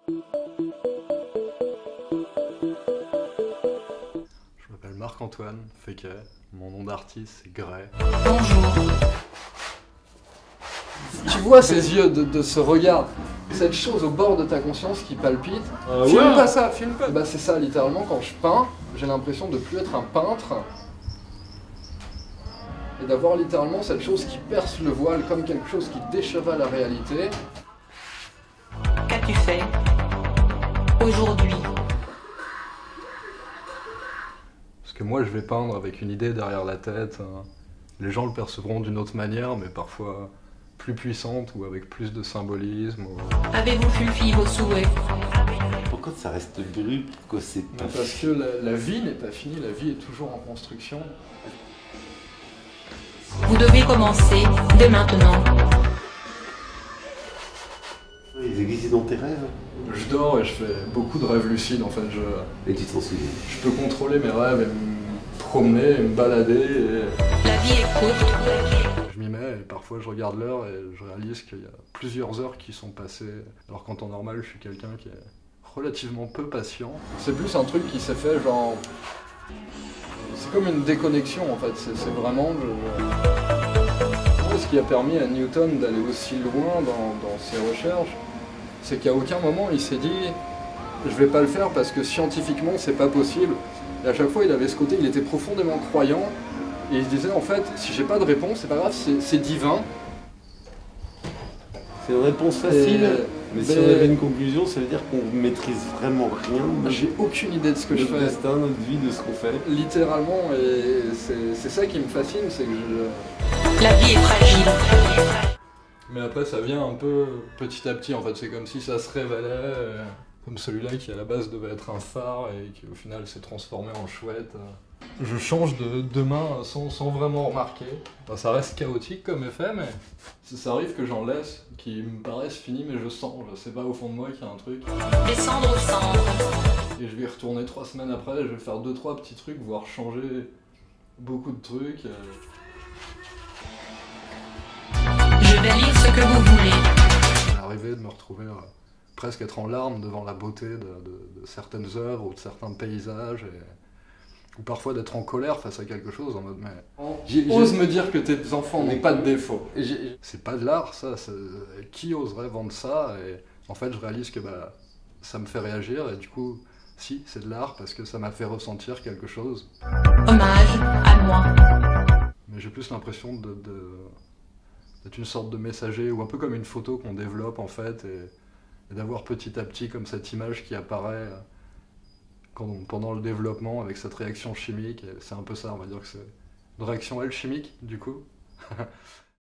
Je m'appelle Marc-Antoine Féquet, mon nom d'artiste c'est Gray. Bonjour. Tu vois ces yeux de ce regard, cette chose au bord de ta conscience qui palpite. Filme pas ça, filme pas. Bah c'est ça littéralement, quand je peins, j'ai l'impression de plus être un peintre et d'avoir littéralement cette chose qui perce le voile comme quelque chose qui déchevale la réalité. Qu'as-tu fait aujourd'hui? Parce que moi je vais peindre avec une idée derrière la tête. Les gens le percevront d'une autre manière, mais parfois plus puissante ou avec plus de symbolisme. Avez-vous fulfi vos souhaits? Pourquoi ça reste brut que c'est pas Parce que la vie n'est pas finie, la vie est toujours en construction. Vous devez commencer dès maintenant. Ils existent dans tes rêves Je dors et je fais beaucoup de rêves lucides en fait. et tu t'en souviens. Je peux contrôler mes rêves et me promener et me balader. La vie est courte. Je m'y mets et parfois je regarde l'heure et je réalise qu'il y a plusieurs heures qui sont passées. Alors qu'en temps normal, je suis quelqu'un qui est relativement peu patient. C'est plus un truc qui s'est fait genre... C'est comme une déconnexion en fait, c'est vraiment... Ce qui a permis à Newton d'aller aussi loin dans ses recherches, c'est qu'à aucun moment il s'est dit je vais pas le faire parce que scientifiquement c'est pas possible. Et à chaque fois il avait ce côté, il était profondément croyant et il se disait en fait si j'ai pas de réponse c'est pas grave, c'est divin. C'est une réponse facile, mais si mais- on avait une conclusion, ça veut dire qu'on maîtrise vraiment rien. J'ai aucune idée de ce que je Notre fais. destin, notre vie, de ce qu'on fait. Littéralement, et c'est ça qui me fascine, c'est que La vie est fragile. Mais après ça vient un peu petit à petit en fait, c'est comme si ça se révélait, comme celui-là qui à la base devait être un phare et qui au final s'est transformé en chouette. Je change de main sans vraiment remarquer. Enfin, ça reste chaotique comme effet, mais ça arrive que j'en laisse, qui me paraissent finis, mais je sens, je sais pas au fond de moi qu'il y a un truc. Descendre au centre. Et je vais y retourner 3 semaines après, je vais faire 2-3 petits trucs, voire changer beaucoup de trucs. Je vais lire ce que vous voulez. C'est arrivé de me retrouver presque être en larmes devant la beauté de certaines œuvres ou de certains paysages, ou parfois d'être en colère face à quelque chose en mode mais ose me dire que tes enfants n'ont pas de défaut. C'est pas de l'art ça, qui oserait vendre ça? Et en fait je réalise que ça me fait réagir et du coup si c'est de l'art parce que ça m'a fait ressentir quelque chose. Hommage à moi. Mais j'ai plus l'impression d'être une sorte de messager, ou un peu comme une photo qu'on développe en fait, et d'avoir petit à petit comme cette image qui apparaît pendant le développement avec cette réaction chimique. Et c'est un peu ça, on va dire que c'est une réaction alchimique du coup.